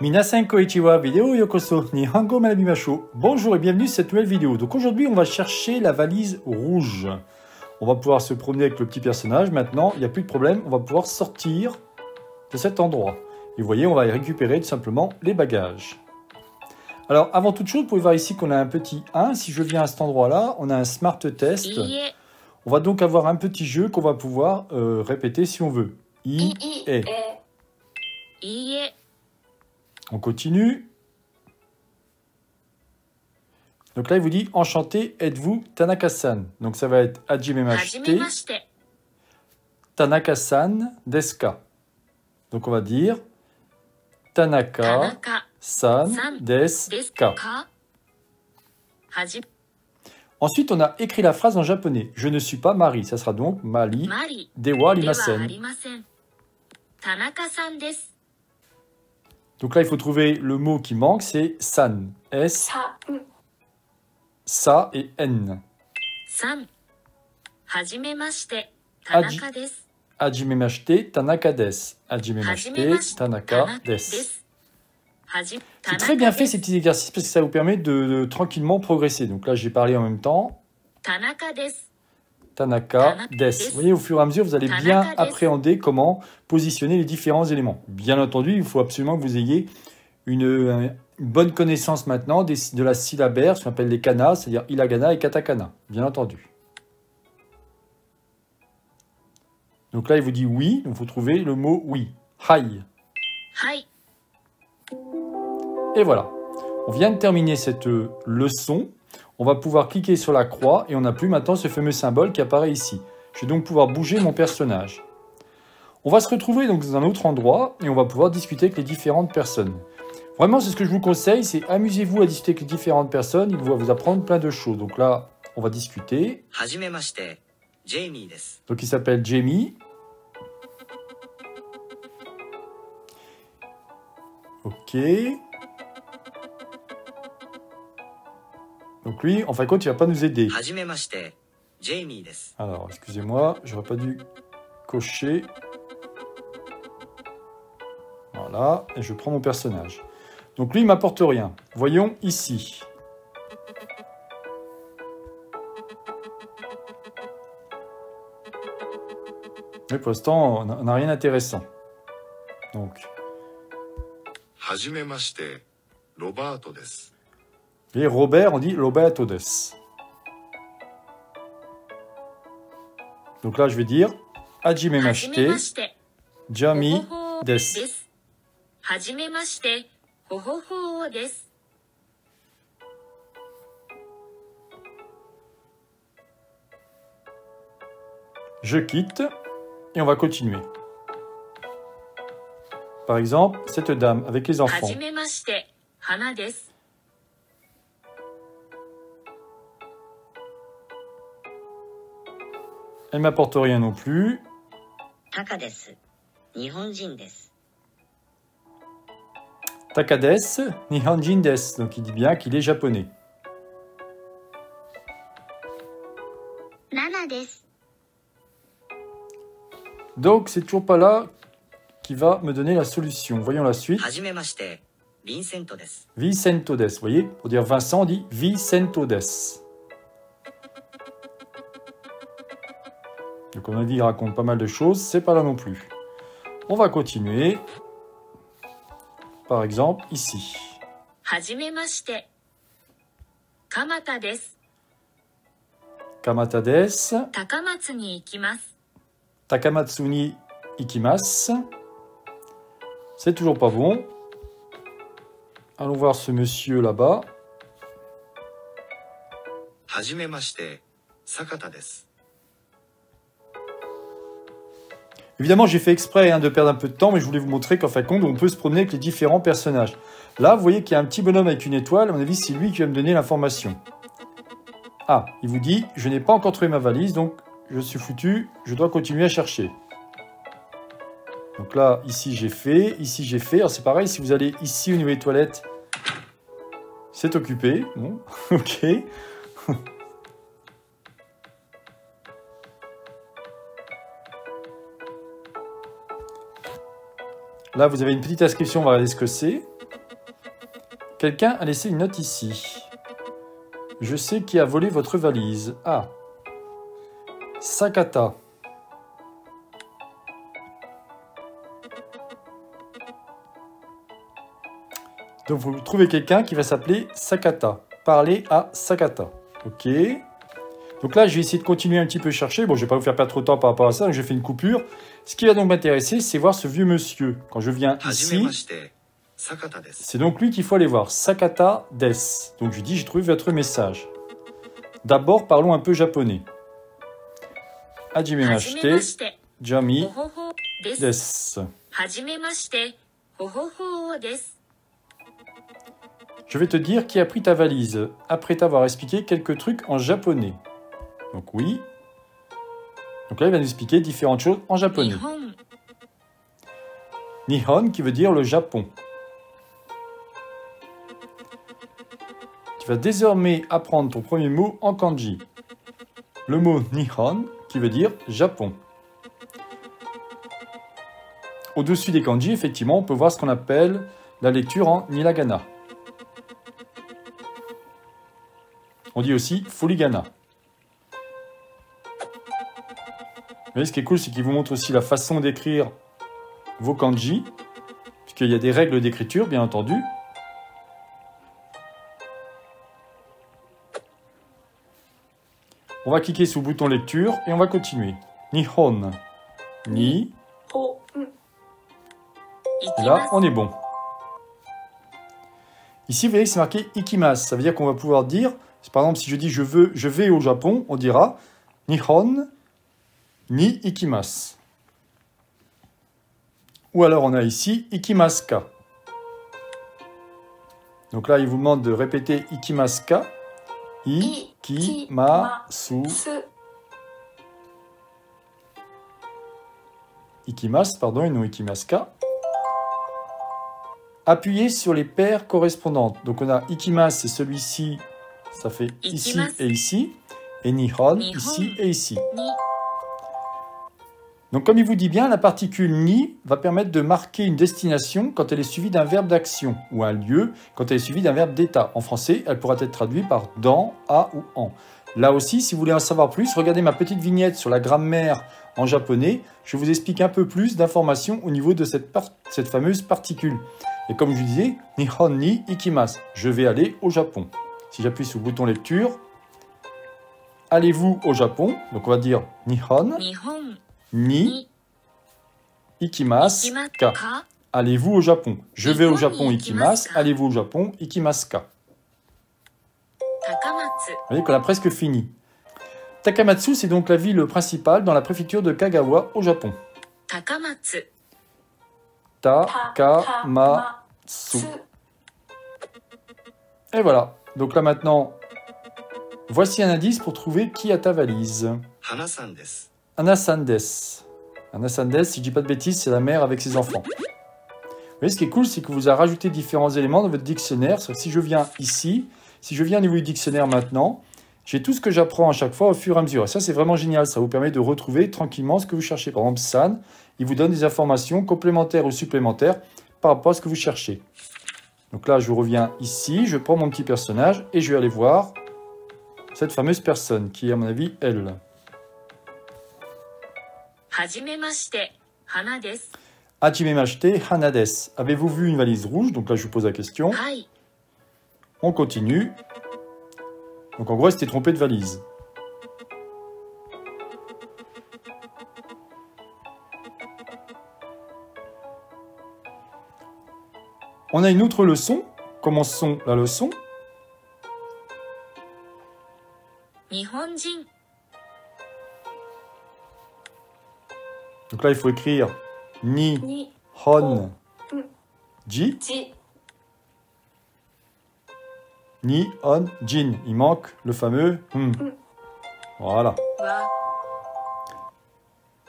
Minasan konnichiwa, vidéo yokoso, Nihongo manabimashou. Bonjour et bienvenue sur cette nouvelle vidéo. Donc aujourd'hui, on va chercher la valise rouge. On va pouvoir se promener avec le petit personnage. Maintenant, il n'y a plus de problème, on va pouvoir sortir de cet endroit. Et vous voyez, on va y récupérer tout simplement les bagages. Alors, avant toute chose, vous pouvez voir ici qu'on a un petit 1. Si je viens à cet endroit-là, on a un Smart Test. On va donc avoir un petit jeu qu'on va pouvoir répéter si on veut. I-E. On continue. Donc là, il vous dit « Enchanté, êtes-vous Tanaka-san ?» Donc ça va être « Hajimemashite, Tanaka-san desu ka ?» Donc on va dire « Tanaka-san desu ka ?» Ensuite, on a écrit la phrase en japonais. « Je ne suis pas Marie ». Ça sera donc « Mari dewa arimasen ». Donc là, il faut trouver le mot qui manque, c'est « san ». S, sa et N. San. Hajimemashite, Tanaka desu. Hajimemashite, Tanaka desu. Hajimemashite, Tanaka desu. C'est très bien fait ces petits exercices parce que ça vous permet de tranquillement progresser. Donc là, j'ai parlé en même temps. Tanaka desu. Tanaka desu. Vous voyez, au fur et à mesure, vous allez bien appréhender comment positionner les différents éléments. Bien entendu, il faut absolument que vous ayez une bonne connaissance maintenant de la syllabaire, ce qu'on appelle les kanas, c'est-à-dire hiragana et katakana, bien entendu. Donc là, il vous dit oui, donc vous trouvez le mot oui. Hai. Hai. Et voilà. On vient de terminer cette leçon. On va pouvoir cliquer sur la croix et on n'a plus maintenant ce fameux symbole qui apparaît ici. Je vais donc pouvoir bouger mon personnage. On va se retrouver donc dans un autre endroit et on va pouvoir discuter avec les différentes personnes. Vraiment, c'est ce que je vous conseille, c'est amusez-vous à discuter avec les différentes personnes, il va vous apprendre plein de choses. Donc là, on va discuter. Donc il s'appelle Jamie. Ok. Donc lui, en fin de compte, il ne va pas nous aider. Alors, excusez-moi, j'aurais pas dû cocher. Voilà, et je prends mon personnage. Donc lui, il ne m'apporte rien. Voyons ici. Mais pour l'instant, on n'a rien d'intéressant. Donc. Et Robert, on dit Roberto desu. Donc là, je vais dire Hajimemashite, Jamie desu. Hajimemashite, hohoho desu. Je quitte et on va continuer. Par exemple, cette dame avec les enfants. Hajimemashite, Hana desu. Elle m'apporte rien non plus. Taka desu. Nihonjin desu. Taka desu, Nihonjin desu. Donc il dit bien qu'il est japonais. Nana desu. Donc c'est toujours pas là qui va me donner la solution. Voyons la suite. Hajimemashite, Vincento desu. Vicento desu. Vous voyez, pour dire Vincent, on dit Vicento desu. Donc on a dit, il raconte pas mal de choses, c'est pas là non plus. On va continuer. Par exemple, ici. Hajimemashite. Kamata desu. Kamata desu. Takamatsu ni ikimasu. Takamatsu ni ikimasu. C'est toujours pas bon. Allons voir ce monsieur là-bas. Hajimemashite, Sakata desu. Évidemment, j'ai fait exprès de perdre un peu de temps, mais je voulais vous montrer qu'en fin de compte, on peut se promener avec les différents personnages. Là, vous voyez qu'il y a un petit bonhomme avec une étoile. À mon avis, c'est lui qui va me donner l'information. Ah, il vous dit, je n'ai pas encore trouvé ma valise, donc je suis foutu, je dois continuer à chercher. Donc là, ici, j'ai fait, ici, j'ai fait. Alors c'est pareil, si vous allez ici au niveau des toilettes, c'est occupé. Bon, ok. Là, vous avez une petite inscription, on va regarder ce que c'est. Quelqu'un a laissé une note ici. Je sais qui a volé votre valise. Ah. Sakata. Donc vous trouvez quelqu'un qui va s'appeler Sakata. Parlez à Sakata. Ok. Donc là, je vais essayer de continuer un petit peu chercher. Bon, je ne vais pas vous faire perdre trop de temps par rapport à ça, donc je fais une coupure. Ce qui va donc m'intéresser, c'est voir ce vieux monsieur. Quand je viens はじめ ici, まして、坂田です。 c'est donc lui qu'il faut aller voir. Sakata des. Donc je lui dis, j'ai trouvé votre message. D'abord, parlons un peu japonais. はじめましはじめまて、して、 Jami ほほほです。です。はじめまして、ほほほです。 Je vais te dire qui a pris ta valise, après t'avoir expliqué quelques trucs en japonais. Donc oui. Donc là, il va nous expliquer différentes choses en 日 japonais. 本、 Nihon qui veut dire le Japon. Tu vas désormais apprendre ton premier mot en kanji. Le mot Nihon qui veut dire Japon. Au-dessus des kanji, effectivement, on peut voir ce qu'on appelle la lecture en hiragana. On dit aussi furigana. Vous voyez, ce qui est cool, c'est qu'il vous montre aussi la façon d'écrire vos kanji, puisqu'il y a des règles d'écriture, bien entendu. On va cliquer sur le bouton lecture et on va continuer. Nihon. Ni. 行 Et き là, ます on est bon. Ici, vous voyez que c'est marqué ikimasu. Ça veut dire qu'on va pouvoir dire, par exemple, si je dis je vais au Japon, on dira Nihon ni ikimasu. Ou alors on a ici ikimasuka. Donc là, il vous demande de répéter ikimasuka. Ikimasu. す Ikimasu, pardon, et non ikimasuka. Appuyez sur les paires correspondantes. Donc on a ikimasu, c'est celui-ci, ça fait ici Ikimasu. et ici. Et nihon, Nihon. ici et ici. に Donc comme il vous dit bien, la particule ni va permettre de marquer une destination quand elle est suivie d'un verbe d'action, ou un lieu quand elle est suivie d'un verbe d'état. En français, elle pourra être traduite par dans, à ou en. Là aussi, si vous voulez en savoir plus, regardez ma petite vignette sur la grammaire en japonais. Je vous explique un peu plus d'informations au niveau de cette fameuse particule. Et comme je vous disais, Nihon ni ikimasu, je vais aller au Japon. Si j'appuie sur le bouton lecture, allez-vous au Japon? Donc on va dire Nihon 日本 ni に ikimasu 行きます ka. か Allez-vous au Japon? Je vais au Japon, Nihon ni ikimasu. ikimasu ka. Allez-vous au Japon, ikimasu ka. 高松 Vous voyez qu'on a presque fini. Takamatsu, c'est donc la ville principale dans la préfecture de Kagawa au Japon. 高松 Takamatsu. す Et voilà. Donc là maintenant, voici un indice pour trouver qui a ta valise. 花さんです。 Anasan des. Anasan des, si je dis pas de bêtises, c'est la mère avec ses enfants. Vous voyez, ce qui est cool, c'est que vous a rajouté différents éléments dans votre dictionnaire. C'est-à-dire que si je viens ici, si je viens au niveau du dictionnaire maintenant, j'ai tout ce que j'apprends à chaque fois au fur et à mesure. Et ça, c'est vraiment génial. Ça vous permet de retrouver tranquillement ce que vous cherchez. Par exemple, San, il vous donne des informations complémentaires ou supplémentaires par rapport à ce que vous cherchez. Donc là, je reviens ici, je prends mon petit personnage et je vais aller voir cette fameuse personne qui est, à mon avis, elle. はじめまして花です Hajimemashite Hanades. Avez-vous vu une valise rouge? Donc là, je vous pose la question. はい On continue. Donc en gros, elle s'était trompée de valise. On a une autre leçon. Commençons la leçon. 日本人 Donc là, il faut écrire ni に hon うん ji じ ni on jin. Il manque le fameux Voilà. は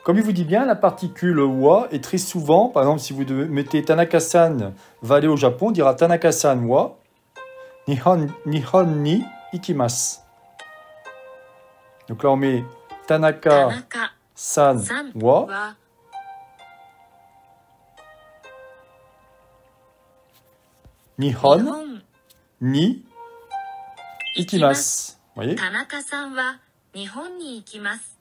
Comme il vous dit bien, la particule wa est très souvent, par exemple, si vous mettez Tanaka-san va aller au Japon, on dira Tanaka-san wa Nihon ni ikimasu. Donc là, on met 田 Tanaka-san 中さん wa は Nihon 日本 ni ikimasu. Vous voyez? 田中さんは日本に行きます。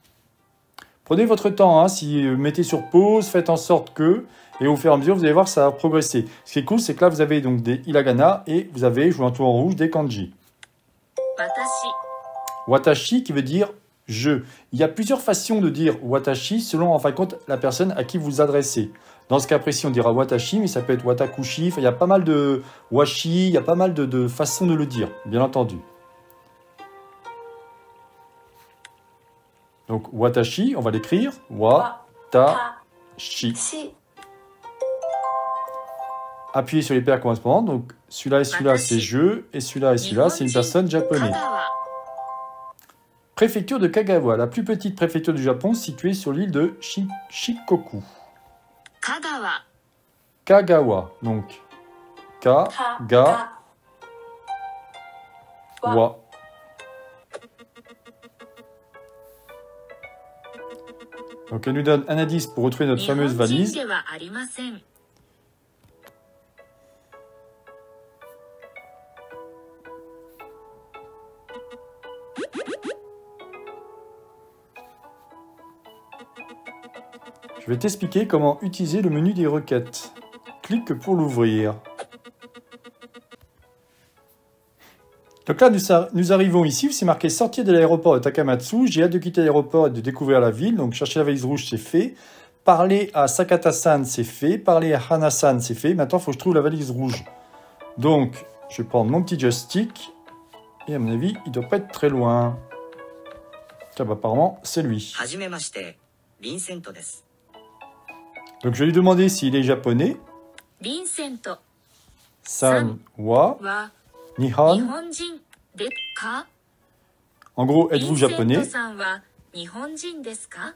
Prenez votre temps, hein, si mettez sur pause, faites en sorte que, et au fur et à mesure, vous allez voir que ça va progresser. Ce qui est cool, c'est que là, vous avez donc des hiragana et vous avez, je vous l'entoure en rouge, des kanji. 私、 Watashi qui veut dire je. Il y a plusieurs façons de dire watashi selon, en fin de compte, la personne à qui vous vous adressez. Dans ce cas précis, on dira watashi, mais ça peut être watakushi. Enfin, il y a pas mal de washi, il y a pas mal de façons de le dire, bien entendu. Donc, watashi, on va l'écrire. Watashi. Appuyez sur les paires correspondantes. Donc, celui-là et celui-là, c'est je. Et celui-là et celui-là, c'est une personne 香 japonaise. 川、 Préfecture de Kagawa, la plus petite préfecture du Japon située sur l'île de Shikoku. 香川、 Kagawa, donc Kagawa. Donc elle nous donne un indice pour retrouver notre 日 fameuse 本人 valise. ではありません。 Je vais t'expliquer comment utiliser le menu des requêtes. Clique pour l'ouvrir. Donc là, nous arrivons ici, c'est marqué sortir de l'aéroport de Takamatsu. J'ai hâte de quitter l'aéroport et de découvrir la ville. Donc chercher la valise rouge, c'est fait. Parler à Sakata-san, c'est fait. Parler à Hana-san, c'est fait. Maintenant, il faut que je trouve la valise rouge. Donc, je vais prendre mon petit joystick. Et à mon avis, il ne doit pas être très loin. Tiens, bah, apparemment, c'est lui. はじめまして、ヴィンセントです。 Donc je vais lui demander s'il est japonais. ヴィンセント San wa は日 Nihon. 本人ですか？ En gros, ヴ êtes-vous ィンセント japonais? さんは日本人ですか？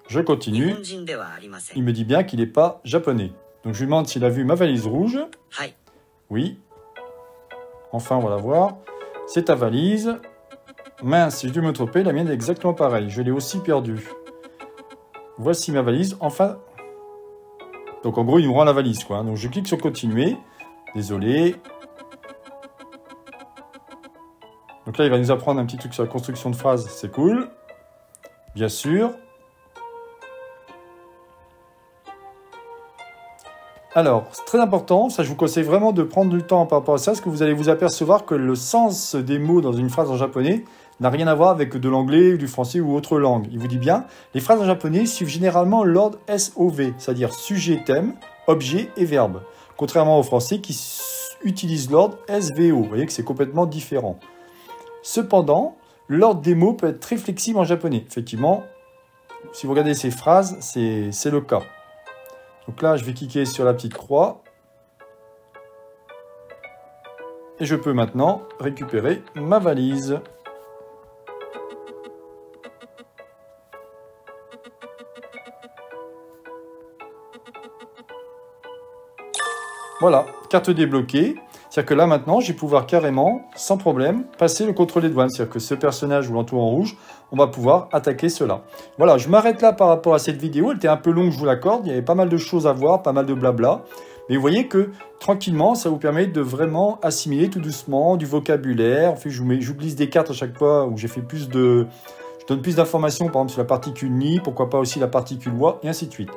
Je 日 continue. 本人ではありませ Il ん。 me dit bien qu'il n'est pas japonais. Donc je lui demande s'il a vu ma valise rouge. はい、 Oui. Enfin, on va la voir. C'est ta valise. Mince, j'ai dû me tromper. La mienne est exactement pareille. Je l'ai aussi perdue. Voici ma valise. Enfin. Donc en gros, il nous rend la valise, quoi. Donc je clique sur continuer. Désolé. Donc là, il va nous apprendre un petit truc sur la construction de phrases. C'est cool. Bien sûr. Alors, c'est très important, ça je vous conseille vraiment de prendre du temps par rapport à ça, parce que vous allez vous apercevoir que le sens des mots dans une phrase en japonais n'a rien à voir avec de l'anglais, du français ou autre langue. Il vous dit bien, les phrases en japonais suivent généralement l'ordre SOV, c'est-à-dire sujet, thème, objet et verbe, contrairement au français qui utilise l'ordre SVO. Vous voyez que c'est complètement différent. Cependant, l'ordre des mots peut être très flexible en japonais. Effectivement, si vous regardez ces phrases, c'est le cas. Donc là, je vais cliquer sur la petite croix. Et je peux maintenant récupérer ma valise. Voilà, carte débloquée. C'est-à-dire que là, maintenant, je vais pouvoir carrément, sans problème, passer le contrôle des douanes. C'est-à-dire que ce personnage ou l'entour en rouge, on va pouvoir attaquer cela. Voilà, je m'arrête là par rapport à cette vidéo. Elle était un peu longue, je vous l'accorde. Il y avait pas mal de choses à voir, pas mal de blabla. Mais vous voyez que, tranquillement, ça vous permet de vraiment assimiler tout doucement du vocabulaire. En fait, je vous glisse des cartes à chaque fois où j'ai fait plus de... Je donne plus d'informations, par exemple, sur la particule ni, pourquoi pas aussi la particule wa, et ainsi de suite.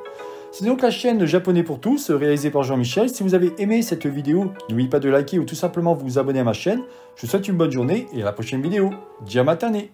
C'est donc la chaîne Japonais pour tous, réalisée par Jean-Michel. Si vous avez aimé cette vidéo, n'oubliez pas de liker ou tout simplement vous abonner à ma chaîne. Je vous souhaite une bonne journée et à la prochaine vidéo. Jamatane!